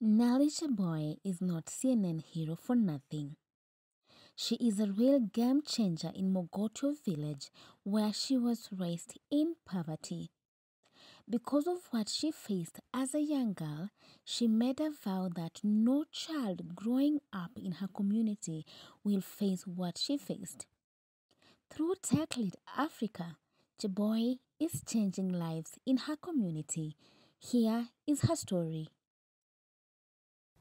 Nelly Cheboi is not CNN hero for nothing. She is a real game changer in Mogotio village where she was raised in poverty. Because of what she faced as a young girl, she made a vow that no child growing up in her community will face what she faced. Through Tech Lead Africa, Cheboi is changing lives in her community. Here is her story.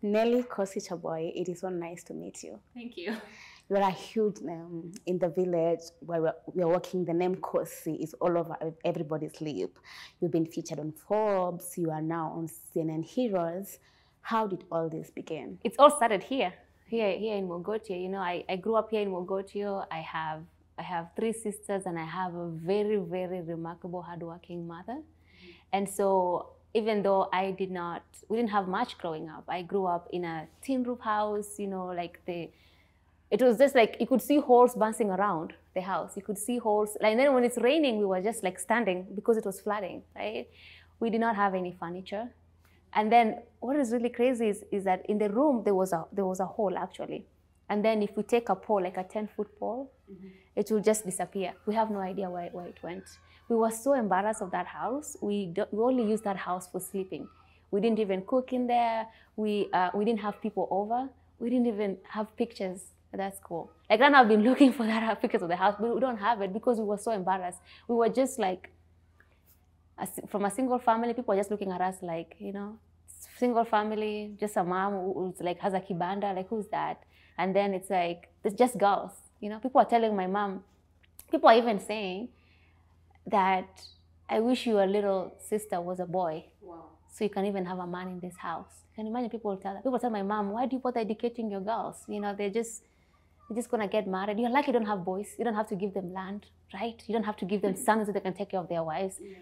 Nelly Cheboi, it is so nice to meet you. Thank you. You're a huge name in the village where we're working. The name Kosi is all over everybody's lip. You've been featured on Forbes. You are now on CNN Heroes. How did all this begin? It's all started here in Mogotio. You know, I grew up here in Mogotio. I have three sisters, and I have a very, very remarkable, hardworking mother. And so even though we didn't have much growing up. I grew up in a tin roof house, you know, it was just like you could see holes bouncing around the house. You could see holes. And then when it's raining, we were just like standing because it was flooding, right? We did not have any furniture. And then what is really crazy is that in the room, there was a hole actually. And then if we take a pole, like a 10-foot pole, it will just disappear. We have no idea where it went. We were so embarrassed of that house. We only used that house for sleeping. We didn't even cook in there. We didn't have people over. We didn't even have pictures. That's cool. Like right now I've been looking for that pictures of the house, but we don't have it because we were so embarrassed. We were just like, from a single family, people are just looking at us like, you know, single family, just a mom who's like has a kibanda, like who's that? And then it's like, it's just girls. You know, people are telling my mom, people are even saying that I wish your little sister was a boy. Wow. So you can even have a man in this house. Can you imagine people tell my mom, why do you bother educating your girls? You know, they're just gonna get married. You're lucky you don't have boys. You don't have to give them land, right? You don't have to give them sons so they can take care of their wives. Yeah.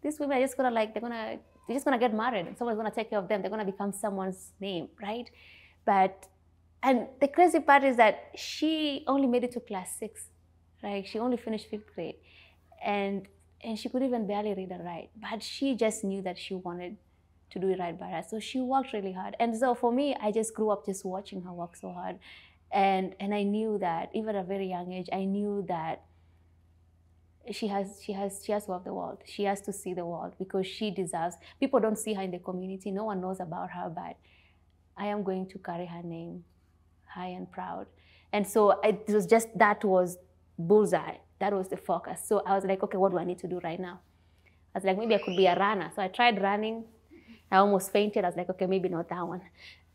These women are just gonna they're just gonna get married and someone's gonna take care of them. They're gonna become someone's name, right? And the crazy part is that she only made it to class 6, right? She only finished 5th grade. And she could even barely read and write. But she just knew that she wanted to do it right by us. So she worked really hard. And so for me, I just grew up just watching her work so hard. And I knew that, even at a very young age, I knew that she has to have the world. She has to see the world because she deserves. People don't see her in the community. No one knows about her, but I am going to carry her name high and proud. And so it was just, that was bullseye. That was the focus. So I was like, okay, what do I need to do right now? I was like, maybe I could be a runner. So I tried running. I almost fainted. I was like, okay, maybe not that one.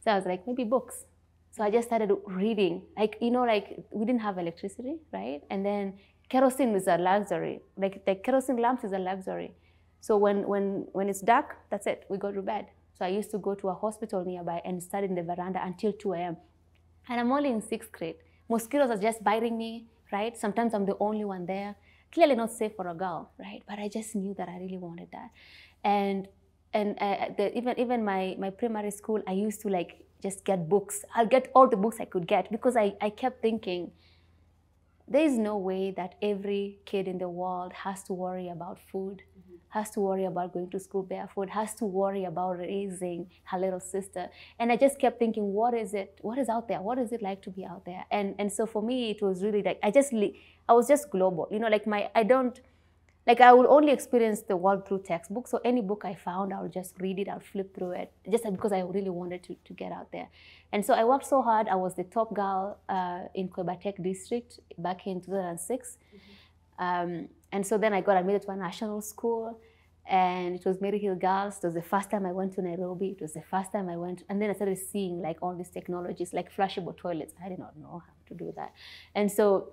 So I was like, maybe books. So I just started reading. Like, you know, like we didn't have electricity, right? And then kerosene is a luxury. Like the kerosene lamps is a luxury. So when it's dark, that's it. We go to bed. So I used to go to a hospital nearby and study in the veranda until 2 a.m. And I'm only in 6th grade. Mosquitoes are just biting me, right? Sometimes I'm the only one there. Clearly not safe for a girl, right? But I just knew that I really wanted that. And even my primary school, I used to like just get books. I'll get all the books I could get because I kept thinking, there is no way that every kid in the world has to worry about food, has to worry about going to school barefoot, has to worry about raising her little sister. And I just kept thinking, what is it? What is out there? What is it like to be out there? And so for me, it was really like, I was just global. You know, like I would only experience the world through textbooks. So any book I found, I would just read it, I would flip through it, just because I really wanted to get out there. And so I worked so hard. I was the top girl in Quebec district back in 2006. And so then I got admitted to a national school, and it was Mary Hill Girls. It was the first time I went to Nairobi. It was the first time I went, and then I started seeing like all these technologies, like flushable toilets. I did not know how to do that. And so,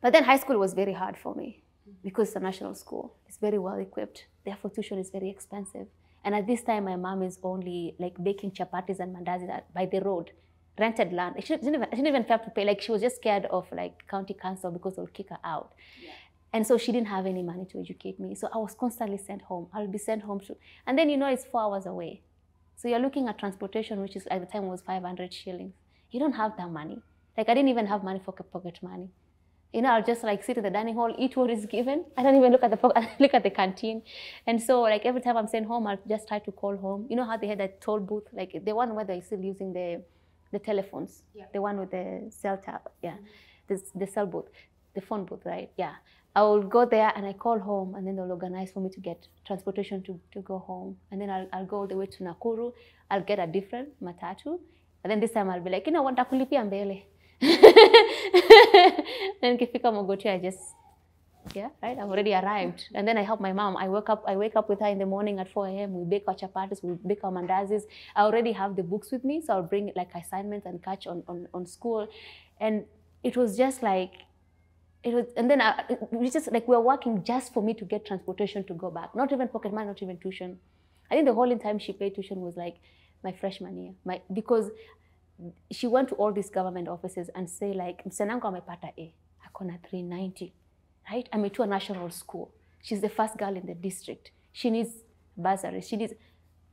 but then high school was very hard for me because it's a national school. It's very well equipped. Therefore, tuition is very expensive. And at this time, my mom is only like baking chapatis and mandazis by the road, rented land. She didn't even have to pay. Like she was just scared of like county council because they'll kick her out. Yeah. And so she didn't have any money to educate me. So I was constantly sent home. I'll be sent home and then, you know, it's 4 hours away. So you're looking at transportation, which is at the time was 500 shillings. You don't have that money. Like I didn't even have money for pocket money. You know, I'll just like sit in the dining hall, eat what is given. I don't even look at the canteen. And so like every time I'm sent home, I'll just try to call home. You know how they had that toll booth, like the one where they're still using the telephones, the one with the cell tap, the cell booth, the phone booth, right? Yeah. I will go there and I call home, and then they'll organize for me to get transportation to go home. And then I'll go all the way to Nakuru. I'll get a different matatu. And then this time I'll be like, you know what, nitakulipia mbele. Then kifika Mogotio, I just, right, I've already arrived. And then I help my mom. I wake up with her in the morning at 4 a.m. We bake our chapatis, we bake our mandazis. I already have the books with me, so I'll bring like assignments and catch on school. And it was just like, and then we just like, we were working just for me to get transportation to go back. Not even pocket money, not even tuition. I think the whole time she paid tuition was like my freshman year. Because she went to all these government offices and say like, msanangu amepata A, akona 390, right? Ametua national school. She's the first girl in the district. She needs bursary. She needs,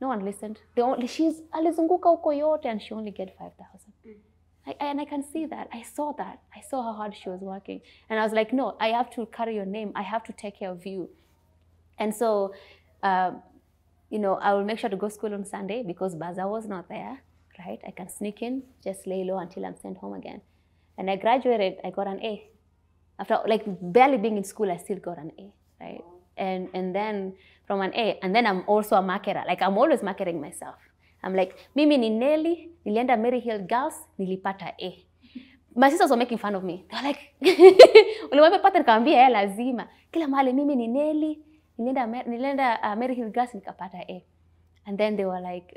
no one listened. She's alizunguka huko yote and she only get 5,000. And I can see that. I saw that. I saw how hard she was working. And I was like, no, I have to carry your name. I have to take care of you. And so, you know, I will make sure to go to school on Sunday because Baza was not there, right? I can sneak in, just lay low until I'm sent home again. And I graduated, I got an A. After like barely being in school, I still got an A, right? And then from an A, and then I'm also a marketer. Like I'm always marketing myself. I'm like, mimi ni Nelly, nilienda Mary Hill Girls, nilipata A. My sisters were making fun of me. They were like, ulimepata nikamwambia lazima. Kila mahali mimi ni Nelly, nilienda Mary Hill Girls nikapata A. And then they were like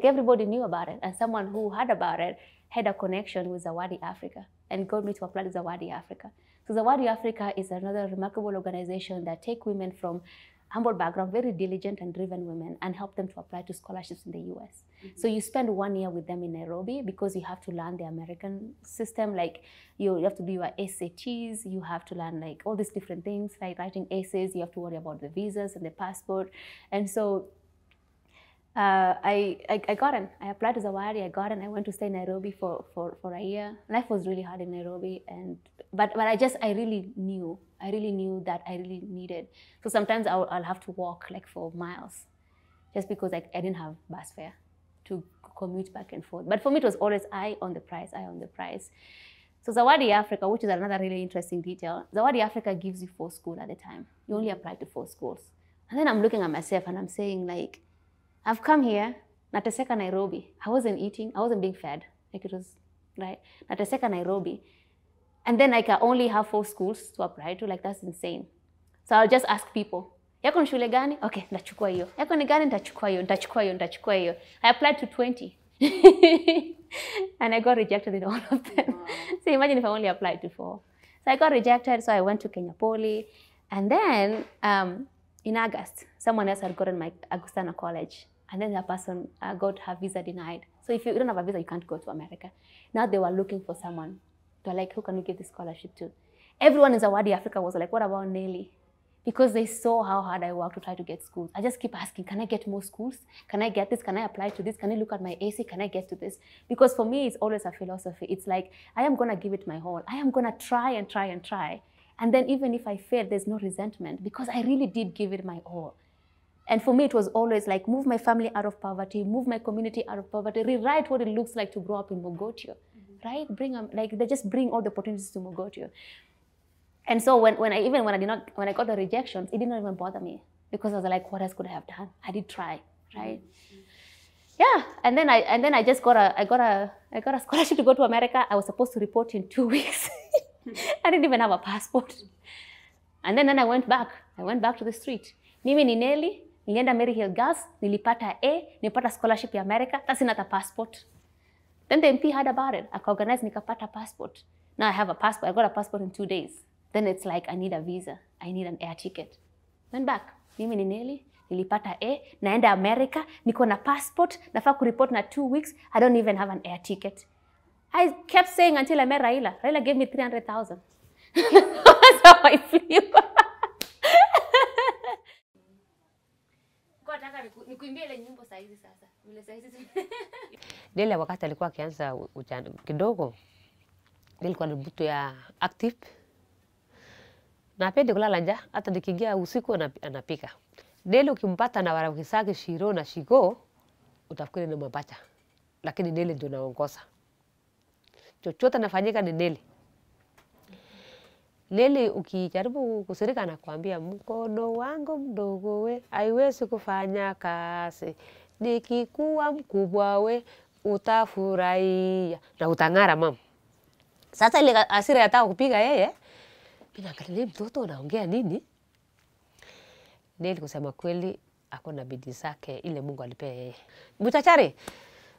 everybody knew about it, and someone who heard about it had a connection with Zawadi Africa and got me to apply to Zawadi Africa. So Zawadi Africa is another remarkable organization that take women from humble background, very diligent and driven women, and help them to apply to scholarships in the US. So you spend 1 year with them in Nairobi because you have to learn the American system. Like you have to do your SATs, you have to learn like all these different things, like writing essays, you have to worry about the visas and the passport. And so I got in. I applied to Zawadi, I got in. I went to stay in Nairobi for a year. Life was really hard in Nairobi, but I really knew that I really needed. So sometimes I'll have to walk like for miles just because I didn't have bus fare to commute back and forth. But for me, it was always eye on the prize. So Zawadi Africa, which is another really interesting detail, Zawadi Africa gives you 4 schools at a time. You only apply to 4 schools. And then I'm looking at myself and I'm saying like, I've come here, nateseka Nairobi. I wasn't eating, I wasn't being fed. Like it was, right? Nateseka Nairobi. And then I can only have 4 schools to apply to, like that's insane. So I'll just ask people, yako ni shule gani? Okay, ndachukua hiyo. Yako ni gani? Ndachukua hiyo. I applied to 20. And I got rejected in all of them. Wow. So imagine if I only applied to 4. So I got rejected, so I went to Kenya Poly. And then in August, someone else had gotten my Augustana College. And then that person got her visa denied. So if you don't have a visa, you can't go to America. Now they were looking for someone. They're like, who can we give this scholarship to? Everyone in Zawadi Africa was like, what about Nelly? Because they saw how hard I worked to try to get schools. I just keep asking, can I get more schools? Can I get this? Can I apply to this? Can you look at my AC? Can I get to this? Because for me, it's always a philosophy. It's like, I am going to give it my all. I am going to try and try and try. And then even if I fail, there's no resentment because I really did give it my all. And for me, it was always like, move my family out of poverty, move my community out of poverty, rewrite what it looks like to grow up in Mogotio, right? They just bring all the opportunities to Mogotio. And so when I got the rejections, it didn't even bother me because I was like, what else could I have done? I did try, right? Yeah, and then I just got a scholarship to go to America. I was supposed to report in 2 weeks. I didn't even have a passport. And then I went back. I went back to the street. Mimi ni Nelly, nilienda Mary Hill Girls, nilipata A, nilipata scholarship ya America, that's not a passport. Then the MP heard about it. I organized nikapata passport. Now I have a passport. I got a passport in 2 days. Then it's like, I need a visa. I need an air ticket. Went back. Mimi ni Nelly, nilipata A, naenda America, niko na passport, nafaa kureport na 2 weeks, I don't even have an air ticket. I kept saying until I met Raila. Raila gave me 300,000. That's how I feel. Dele wakati alikuwa akianza kidogo, nilikuwa na butu ya active, Na hapendi kulala njaa, hata nikiingia usiku anapika. Nelly ukimpata na warafiki zake Shiro na Shiko, utafikiri ni mapacha. Lakini Nelly ndio anaongoza. Chochote nafanyika ni Nelly. Nelly ukijaribu kusirika anakuambia mkono wangu mdogo we haiwezi kufanya kazi. Nikikuwa mkubwa we utafurahia na utang'ara mama. Sasa ile hasira yataka kupiga yeye. Mimi naangalia mtoto anaongea nini? Nelly kusema kweli ako na bidii zake ile Mungu alipea yeye. Mtachari.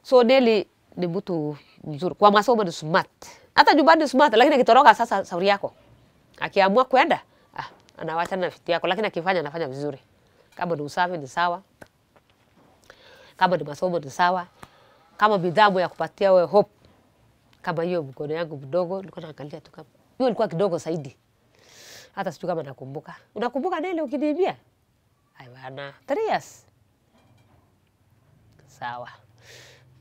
So Nelly ni mtu mzuri. Kwa masomo ni smart. Hata nyumbani ni smart lakini akitoroka sasa sauri yako. Akiamua kwenda, anawacha na fiti yako lakini akifanya anafanya vizuri. Kama ni usafi ni sawa. Kama ni masomo ni sawa. Kama bidhamu ya kupatia wewe hope. Kama hiyo mkono yangu mdogo nilikuwa naangalia tu kama. Hiyo ilikuwa kidogo zaidi. Hata sijui kama nakumbuka. Unakumbuka Nelly ukiniibia? Bana, 3 years. Sawa.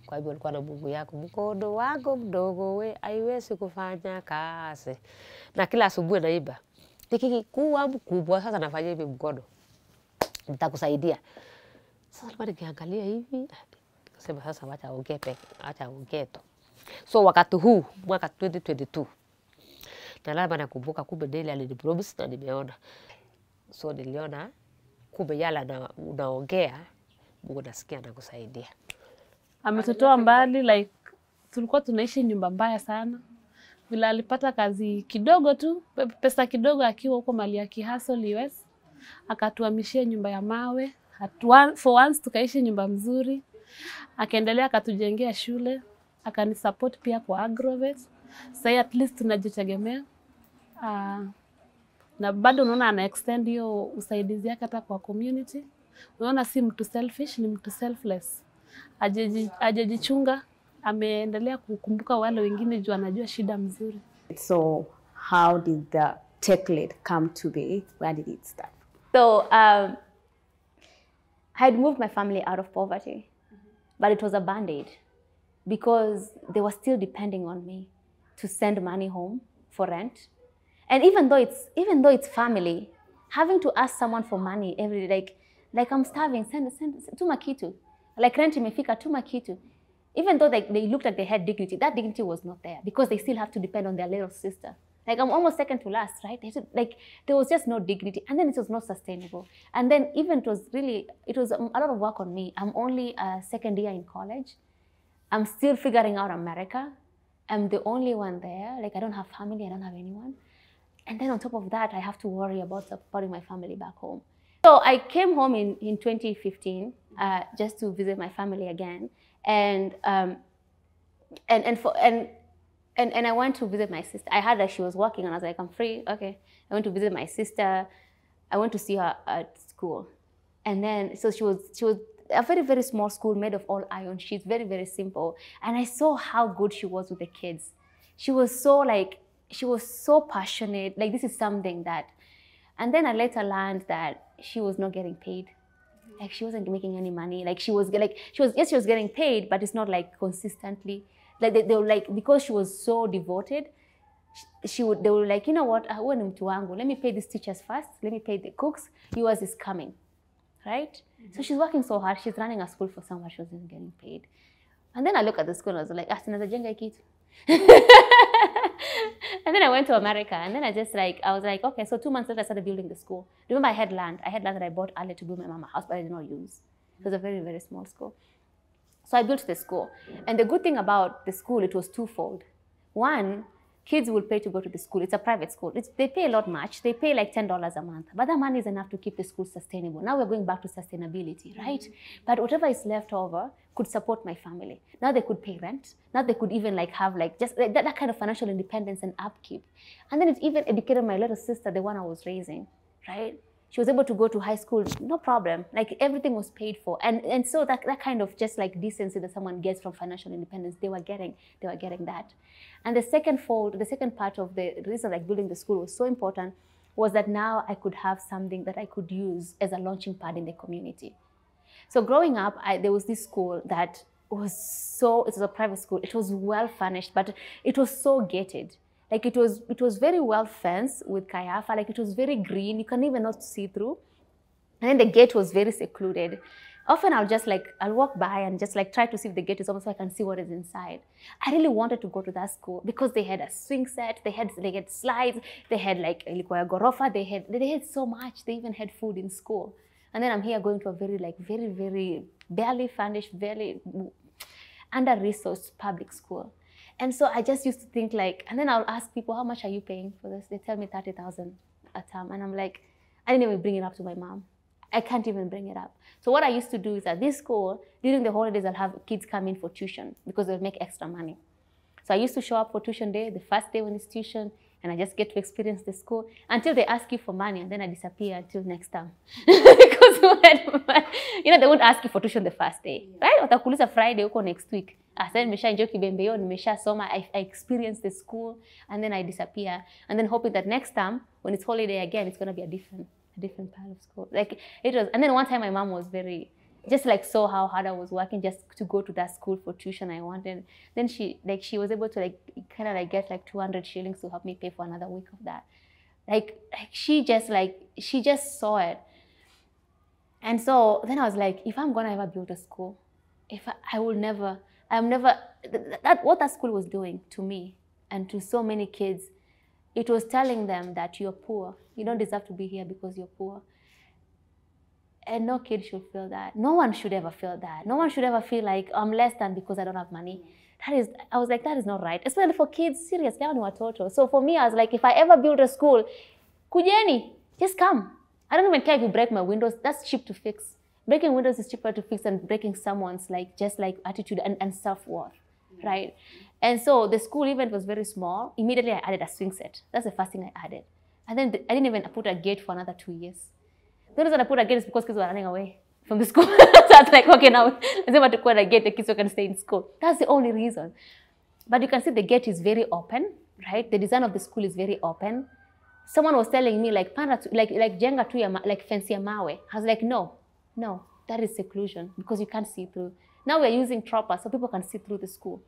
Kwa hivyo alikuwa na Mungu yako, mkono wangu mdogo we haiwezi kufanya kazi. Na kila asubuhi naimba. Nikikuwa mkubwa sasa nafanya hivi mkono. Nitakusaidia. Sasa alikuwa nikiangalia hivi. Nikasema sasa wacha aongee peke, acha aongee tu. So wakati huu mwaka 2022 na labda nakumbuka kumbe Nelly alinipromise na nimeona. So niliona kumbe yala na unaongea Mungu nasikia na kusaidia. Ametutoa mbali, like tulikuwa tunaishi nyumba mbaya sana. Vile alipata kazi kidogo tu, pesa kidogo akiwa huko mali ya kihustle US, akatuhamishia nyumba ya mawe. For once tukaishi nyumba mzuri. Akaendelea akatujengea shule, akanisupport pia kwa agrovet. Sasa at least tunajitegemea. Na bado unaona ana extend hiyo usaidizi yake hata kwa community. Unaona si mtu selfish, ni mtu selfless. Ajejichunga, ameendelea kukumbuka wale wengine juu anajua shida mzuri. So how did the tech lead come to be? Where did it start? So I had moved my family out of poverty, but it was a band-aid because they were still depending on me to send money home for rent. And even though it's family, having to ask someone for money every day, like I'm starving, send tuma kitu. Like rent imefika, tuma kitu. Even though they looked like they had dignity, that dignity was not there because they still have to depend on their little sister. Like I'm almost second to last, right? Like there was just no dignity, and then it was not sustainable. And then even it was a lot of work on me. I'm only a second year in college. I'm still figuring out America. I'm the only one there. Like I don't have family, I don't have anyone. And then on top of that, I have to worry about supporting my family back home. So I came home in 2015 just to visit my family again, and I went to visit my sister. I heard that she was working, and I was like, I'm free, okay. I went to visit my sister. I went to see her at school, and then so she was a very, very small school made of all iron sheets, very, very simple. And I saw how good she was with the kids. She was so passionate. Like this is something that, and then I later learned that she was not getting paid. Like she wasn't making any money. Like she was getting paid, but it's not like consistently. Like they were like, because she was so devoted, they were like, you know what, let me pay these teachers first. Let me pay the cooks. Yours is coming, right? Mm-hmm. So she's working so hard. She's running a school for someone she wasn't getting paid. And then I look at the school and I was like, sinajenga kitu. And then I went to America, and then I was like, okay, so 2 months later I started building the school. Remember, I had land that I bought earlier to build my mama house, but I did not use. It was a very, very small school. So I built the school. And the good thing about the school, it was twofold. One, kids will pay to go to the school. It's a private school. They pay a lot much. They pay like $10 a month. But that money is enough to keep the school sustainable. Now we're going back to sustainability, right? Mm-hmm. But whatever is left over could support my family. Now they could pay rent. Now they could even have just that kind of financial independence and upkeep. And then it even educated my little sister, the one I was raising, right? She was able to go to high school, no problem. Like everything was paid for. And so that kind of just like decency that someone gets from financial independence, they were getting that. And the second part of the reason like building the school was so important was that now I could have something that I could use as a launching pad in the community. So growing up, there was this school that it was a private school. It was well furnished, but it was so gated. Like it was very well fenced with kayafa, like it was very green, you can even not see through. And then the gate was very secluded. Often I'll walk by and just like try to see if the gate is open so I can see what is inside. I really wanted to go to that school because they had a swing set, they had slides, they had like ilikuwa gorofa, they had so much, they even had food in school. And then I'm here going to a very barely furnished, very under-resourced public school. And so I just used to think like, and then I'll ask people, how much are you paying for this? They tell me 30,000 a term. And I'm like, I didn't even bring it up to my mom. I can't even bring it up. So what I used to do is at this school, during the holidays, I'll have kids come in for tuition because they'll make extra money. So I used to show up for tuition day, the first day when it's tuition, and I just get to experience the school until they ask you for money, and then I disappear until next time. Because they won't ask you for tuition the first day, right? Watakuuliza Friday uko next week. I said, nimeshaenjoy kibembeo, nimeshasoma, I experience the school, and then I disappear, and then hoping that next time when it's holiday again, it's gonna be a different part of school. Like it was, and then one time my mom was just like saw how hard I was working just to go to that school for tuition I wanted. Then she was able to kind of get like 200 shillings to help me pay for another week of that. Like she just saw it. And so then I was like, if I'm gonna ever build a school, what that school was doing to me and to so many kids, it was telling them that you're poor. You don't deserve to be here because you're poor. And no kid should feel that. No one should ever feel that. No one should ever feel like I'm less than because I don't have money. I was like, that is not right. Especially for kids, seriously, I don't know. So for me, I was like, if I ever build a school, kujeni, just come. I don't even care if you break my windows. That's cheap to fix. Breaking windows is cheaper to fix than breaking someone's attitude and self-worth, right? And so the school event was very small. Immediately I added a swing set. That's the first thing I added. And then I didn't even put a gate for another 2 years. The reason I put a gate is because kids were running away from the school. So I was like, okay, now let's have to put a gate, the kids can stay in school. That's the only reason. But you can see the gate is very open, right? The design of the school is very open. Someone was telling me like jenga tu ya like fence ya mawe. I was like, no, that is seclusion because you can't see through. Now we're using troppers so people can see through the school.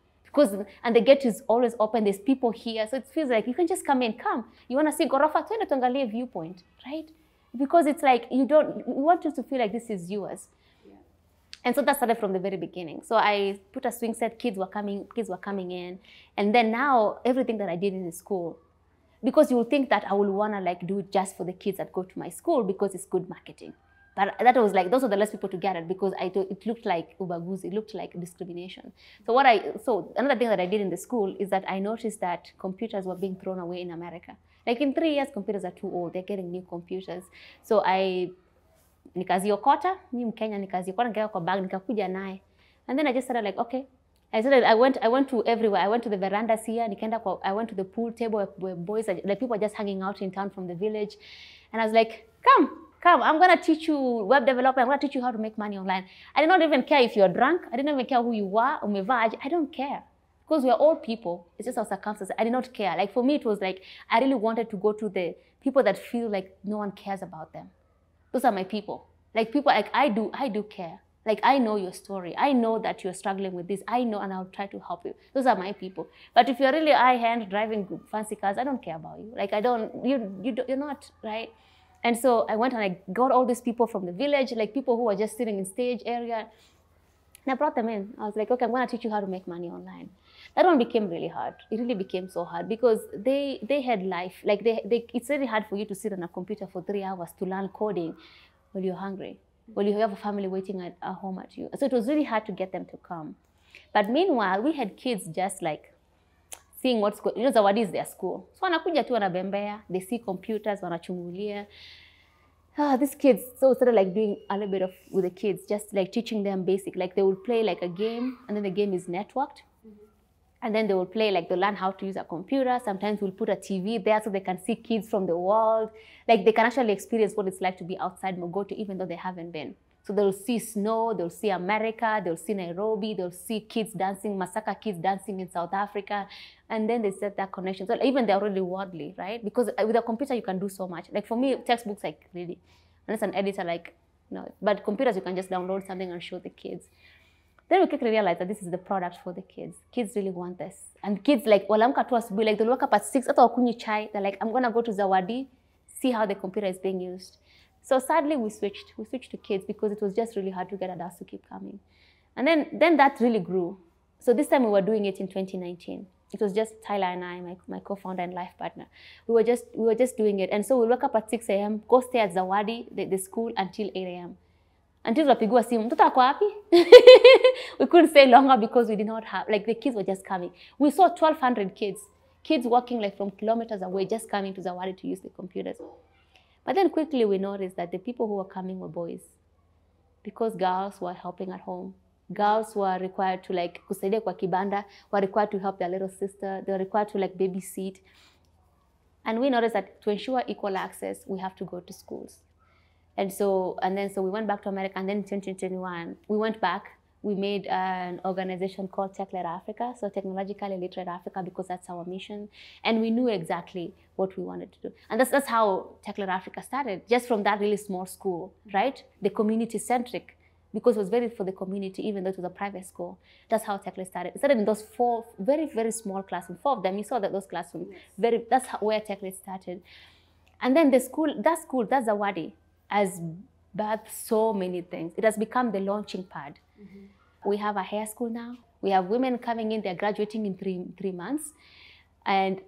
And the gate is always open, there's people here, so it feels like you can just come. You want to see gorofa, twende tuangalie viewpoint, right? Because it's like we want you to feel like this is yours. Yeah. And so that started from the very beginning. So I put a swing set, kids were coming in. And then now everything that I did in the school, because you will think that I will want to do it just for the kids that go to my school because it's good marketing. But that was those are the less people to get it because it looked like ubaguzi, it looked like discrimination. So another thing that I did in the school is that I noticed that computers were being thrown away in America. Like in 3 years, computers are too old. They're getting new computers. So nikaziokota, mimi Mkenya nikaziokota, nikaweka kwa bag, nikakuja naye. And then I just started okay. I went to everywhere. I went to the verandas here, I went to the pool table where boys people are just hanging out in town from the village. And I was like, come, I'm going to teach you web development. I'm going to teach you how to make money online. I did not even care if you're drunk. I didn't even care who you were, umevaa. I don't care. Because we are all people. It's just our circumstances. I did not care. For me, it was I really wanted to go to the people that feel like no one cares about them. Those are my people. People I do care. I know your story. I know that you're struggling with this. I know, and I'll try to help you. Those are my people. But if you're really high-hand driving fancy cars, I don't care about you. You're not, right? And so I went and I got all these people from the village, people who were just sitting in stage area. And I brought them in. I was like, okay, I'm going to teach you how to make money online. That one became really hard. It really became so hard because they had life. It's really hard for you to sit on a computer for 3 hours to learn coding while you're hungry, while you have a family waiting at home at you. So it was really hard to get them to come. But meanwhile, we had kids just seeing what's going on. Zawadi is their school. So wanakuja tu wanabembea, they see computers, wanachungulia. These kids, so we started doing a little bit with the kids, just teaching them basic. They will play a game, and then the game is networked. And then they will play, they'll learn how to use a computer. Sometimes we'll put a TV there so they can see kids from the world. They can actually experience what it's like to be outside Mogote, even though they haven't been. So they'll see snow, they'll see America, they'll see Nairobi, they'll see kids dancing, Masaka kids dancing in South Africa. And then they set that connection. So even they're really worldly, right? Because with a computer, you can do so much. For me, textbooks, really, unless an editor, but computers, you can just download something and show the kids. Then we quickly realized that this is the product for the kids. Kids really want this. And kids like, walamka tu asubuhi, like they'll wake up at 6, hata wakunywi chai. They're like, I'm going to go to Zawadi, see how the computer is being used. So sadly, we switched. We switched to kids because it was just really hard to get adults to keep coming. And then that really grew. So this time we were doing it in 2019. It was just Tyler and I, my co-founder and life partner. We were just doing it. And so we woke up at 6 a.m., go stay at Zawadi, the school, until 8 a.m. Until tunapigwa simu, mtoto ako wapi? We couldn't stay longer because we did not have, like the kids were just coming. We saw 1,200 kids walking like from kilometers away, just coming to Zawadi to use the computers. But then quickly we noticed that the people who were coming were boys, because girls were helping at home. Girls were required to like kusaidia kwa kibanda, were required to help their little sister, they were required to like babysit. And we noticed that to ensure equal access, we have to go to schools. And so we went back to America, and then in 2021, we went back. We made an organization called Tech-Led Africa, so Technologically Literate Africa, because that's our mission. And we knew exactly what we wanted to do. And that's how Tech-Led Africa started, just from that really small school, right? The community-centric, because it was very for the community, even though it was a private school. That's how Tech-Led started. It started in those 4 very, very small classrooms, 4 of them. You saw that those classrooms, that's where Tech-Led started. And then that's Zawadi, has birthed so many things. It has become the launching pad. We have a hair school now. We have women coming in, they're graduating in three months. And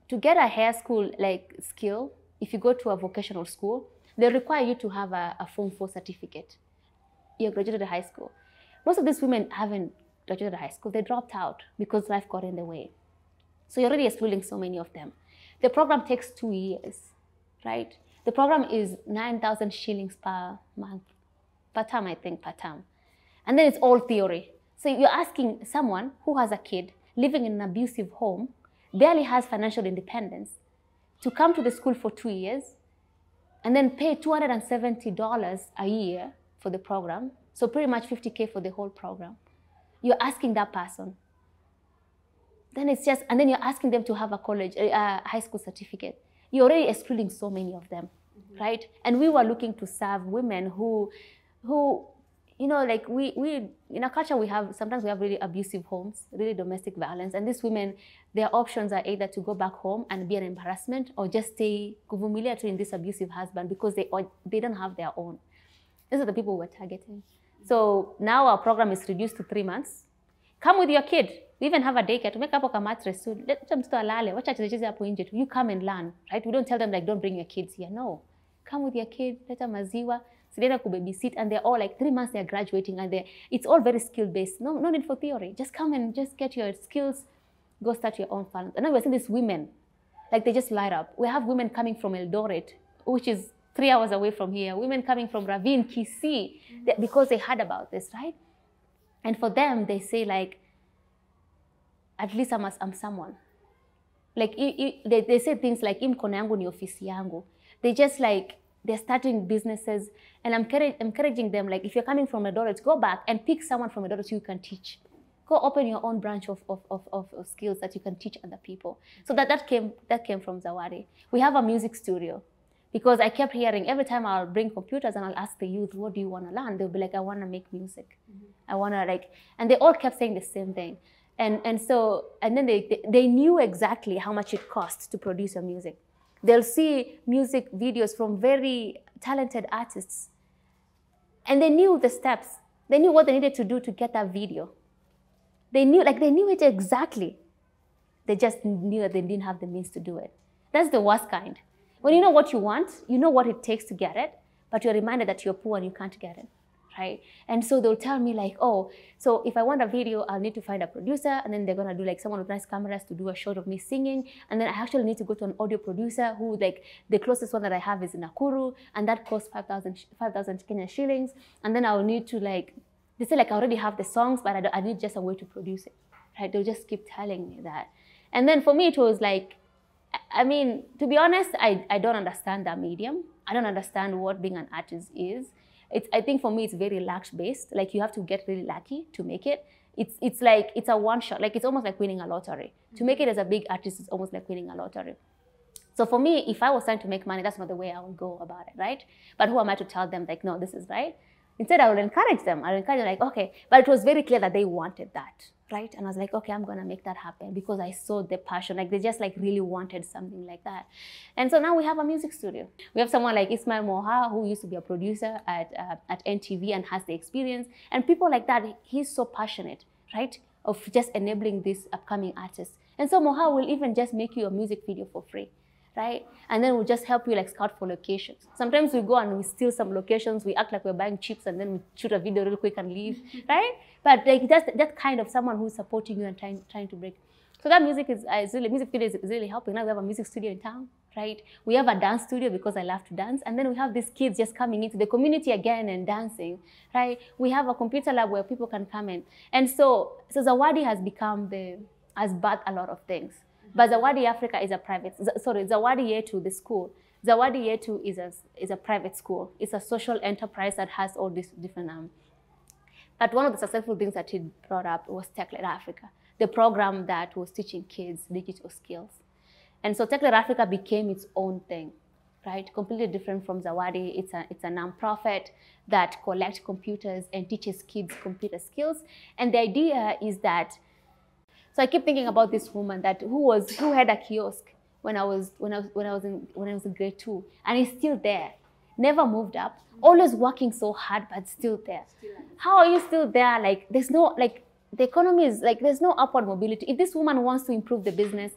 to get a hair school like skill, if you go to a vocational school, they require you to have a Form 4 certificate. You graduated high school. Most of these women haven't graduated high school. They dropped out because life got in the way. So you're already excluding so many of them. The program takes 2 years, right? The program is 9,000 shillings per month, per term, I think, per term. And then it's all theory. So you're asking someone who has a kid living in an abusive home, barely has financial independence, to come to the school for 2 years and then pay $270 a year for the program. So pretty much $50K for the whole program. You're asking that person. Then it's just, and then you're asking them to have a high school certificate. You're already excluding so many of them, right? And we were looking to serve women who, you know, like we in our culture sometimes we have really abusive homes, really domestic violence, and these women, their options are either to go back home and be an embarrassment, or just stay kuvumilia to in this abusive husband because they don't have their own. These are the people we're targeting. So now our program is reduced to 3 months. Come with your kid. We even have a daycare to make up a mattress. So let them start alale. Watch out, you come and learn, right? We don't tell them like don't bring your kids here. No, come with your kid. Let them maziwa. So they don't babysit, and they're all like 3 months. They're graduating, and it's all very skill based. No need for theory. Just come and just get your skills. Go start your own farm. And now we're seeing these women, like they just light up. We have women coming from Eldoret, which is 3 hours away from here. Women coming from Ravine, Kisii, because they heard about this, right? And for them, they say like, at least I'm someone. Like they say things like, mkono yangu ni ofisi yangu. They just like, they're starting businesses, and I'm encouraging them, like if you're coming from Eldoret, go back and pick someone from Eldoret you can teach. Go open your own branch of skills that you can teach other people. So that came from Zawadi. We have a music studio. Because I kept hearing, every time I'll bring computers and I'll ask the youth, what do you want to learn? They'll be like, I want to make music. I want to like, and they all kept saying the same thing. And then they knew exactly how much it costs to produce your music. They'll see music videos from very talented artists. And they knew the steps. They knew what they needed to do to get that video. They knew it exactly. They just knew that they didn't have the means to do it. That's the worst kind. When you know what you want, you know what it takes to get it, but you're reminded that you're poor and you can't get it, right? And so they'll tell me like, oh, so if I want a video, I'll need to find a producer, and then they're gonna do like someone with nice cameras to do a shot of me singing, and then I actually need to go to an audio producer who like, the closest one that I have is in Nakuru, and that costs 5,000 Kenyan shillings, and then I'll need to like, they say like I already have the songs, but I need just a way to produce it, right? They'll just keep telling me that. And then for me, it was like, I mean, to be honest, I don't understand that medium. I don't understand what being an artist is. I think for me, it's very luck-based. Like, you have to get really lucky to make it. It's like, it's a one-shot. Like, it's almost like winning a lottery. To make it as a big artist, it's almost like winning a lottery. So for me, if I was trying to make money, that's not the way I would go about it, right? But who am I to tell them, like, no, this is right? Instead, I would encourage them. I would encourage them like, okay, but it was very clear that they wanted that, right? And I was like, okay, I'm gonna make that happen because I saw the passion. Like they just like really wanted something like that. And so now we have a music studio. We have someone like Ismail Moha, who used to be a producer at NTV and has the experience. And people like that, he's so passionate, right? Of just enabling these upcoming artists. And so Moha will even just make you a music video for free, right? And then we'll just help you like scout for locations. Sometimes we go and we steal some locations, we act like we're buying chips and then we shoot a video real quick and leave, right? But like that kind of someone who's supporting you and trying to break. So that music music video is really helping. Now we have a music studio in town, right? We have a dance studio because I love to dance. And then we have these kids just coming into the community again and dancing, right? We have a computer lab where people can come in. And so Zawadi has birthed a lot of things. But Zawadi Africa is a Zawadi Yetu, the school. Zawadi Yetu is a private school. It's a social enterprise that has all these different. But one of the successful things that he brought up was Tech-Led Africa, the program that was teaching kids digital skills. And so Tech-Led Africa became its own thing, right? Completely different from Zawadi. It's a nonprofit that collects computers and teaches kids computer skills. And the idea is that, so I keep thinking about this woman who had a kiosk when I was in grade 2, and is still there, never moved up, always working so hard, but still there. How are you still there? Like there's no like the economy is like there's no upward mobility. If this woman wants to improve the business,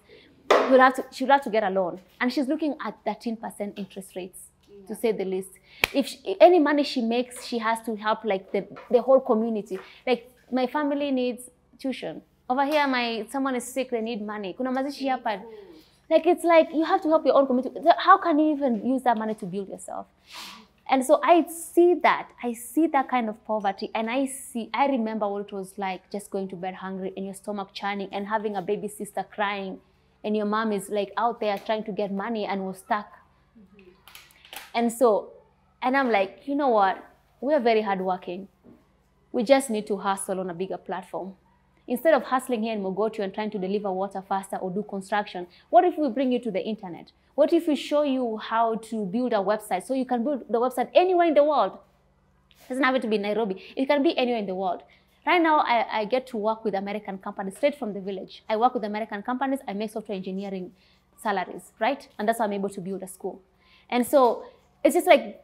she would have to get a loan, and she's looking at 13% interest rates, to say the least. If any money she makes, she has to help like the whole community. Like my family needs tuition. Over here, someone is sick, they need money. Kuna mazishi hapa. Like it's like you have to help your own community. How can you even use that money to build yourself? And so I see that kind of poverty, and I remember what it was like just going to bed hungry and your stomach churning and having a baby sister crying, and your mom is like out there trying to get money and was stuck. And I'm like, you know what? We are very hardworking. We just need to hustle on a bigger platform. Instead of hustling here in Mogotio and trying to deliver water faster or do construction, what if we bring you to the internet? What if we show you how to build a website so you can build the website anywhere in the world? It doesn't have to be Nairobi. It can be anywhere in the world. Right now, I get to work with American companies straight from the village. I work with American companies. I make software engineering salaries, right? And that's how I'm able to build a school. And so it's just like,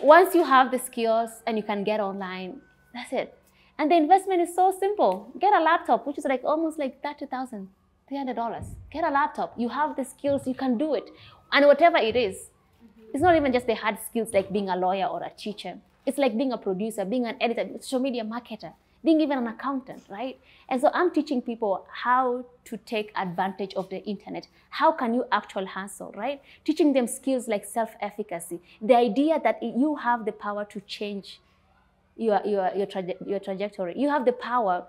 once you have the skills and you can get online, that's it. And the investment is so simple. Get a laptop, which is like almost like $30,000, $300. Get a laptop. You have the skills, you can do it. And whatever it is, it's not even just the hard skills like being a lawyer or a teacher. It's like being a producer, being an editor, social media marketer, being even an accountant, right? And so I'm teaching people how to take advantage of the internet. How can you actually hustle, right? Teaching them skills like self-efficacy. The idea that you have the power to change your trajectory. You have the power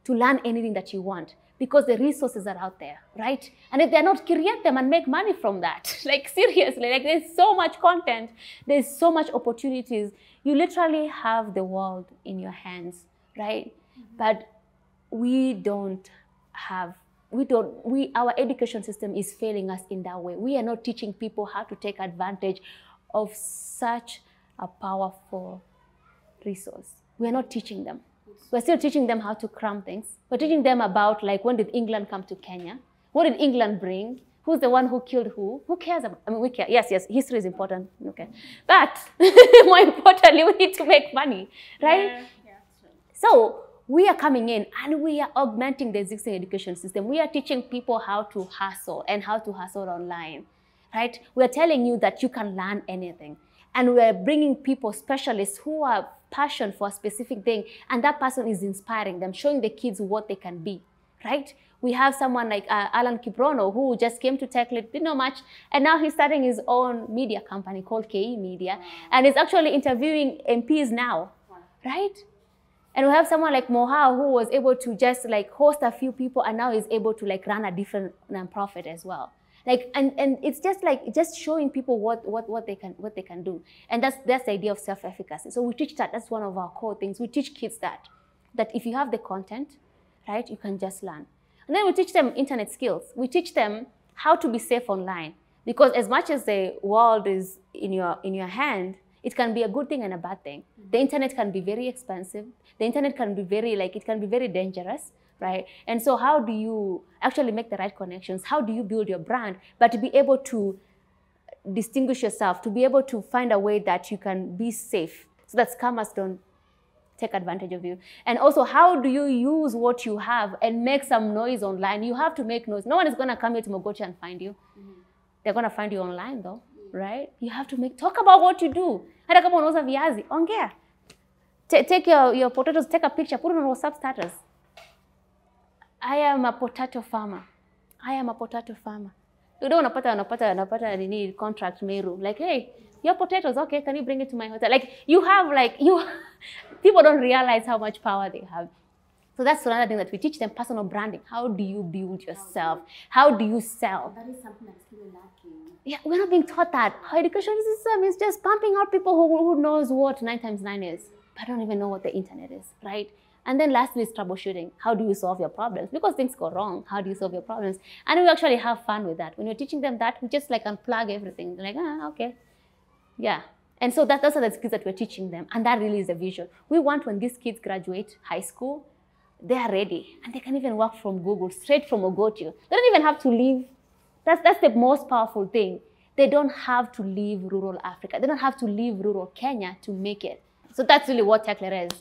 to learn anything that you want because the resources are out there, right? And if they're not, create them and make money from that. Like seriously, like there's so much content, there's so much opportunities. You literally have the world in your hands, right? But our education system is failing us in that way. We are not teaching people how to take advantage of such a powerful resource. We're not teaching them. We're still teaching them how to cram things. We're teaching them about like, when did England come to Kenya? What did England bring? Who's the one who killed who? Who cares about, I mean, we care. Yes, history is important, okay. But more importantly, we need to make money, right? Yeah, so we are coming in and we are augmenting the existing education system. We are teaching people how to hustle and how to hustle online, right? We're telling you that you can learn anything. And we're bringing people, specialists who are passionate for a specific thing, and that person is inspiring them, showing the kids what they can be, right? We have someone like Alan Kiprono, who just came to Tech-Led, didn't know much, and now he's starting his own media company called KE Media, and is actually interviewing MPs now, right? And we have someone like Moha, who was able to just like host a few people, and now is able to like run a different nonprofit as well. Like, and it's just like, just showing people what they can do. And that's the idea of self-efficacy. So we teach that. That's one of our core things. We teach kids that if you have the content, right, you can just learn. And then we teach them internet skills. We teach them how to be safe online. Because as much as the world is in your hand, It can be a good thing and a bad thing. The internet can be very expensive. The internet can be very, like, it can be very dangerous, right? And so how do you actually make the right connections? How do you build your brand, but to be able to distinguish yourself, to be able to find a way that you can be safe so that scammers don't take advantage of you? And also, how do you use what you have and make some noise online? You have to make noise. No one is going to come here to Mogotio and find you. They're going to find you online though, right? You have to talk about what you do. Hata kama unauza viazi, ongea. Take your potatoes, take a picture, put it on WhatsApp status. I am a potato farmer. I am a potato farmer. You don't unapata nini contract Meru. Like, hey, your potatoes, okay, can you bring it to my hotel? Like, people don't realize how much power they have. So that's another thing that we teach them, personal branding. How do you build yourself? How do you sell? That is something that's really lacking. Yeah, we're not being taught that. Our education system is just pumping out people who knows what 9 times 9 is, but don't even know what the internet is, right? And then lastly is troubleshooting. How do you solve your problems? Because things go wrong, how do you solve your problems? And we actually have fun with that. When you're teaching them that, we just like unplug everything. They're like, okay. Yeah. And so those are the skills that we're teaching them. And that really is the vision. We want when these kids graduate high school, they are ready. And they can even work from Google, straight from Mogotio. They don't even have to leave. That's the most powerful thing. They don't have to leave rural Africa. They don't have to leave rural Kenya to make it. So that's really what Tech Lera is.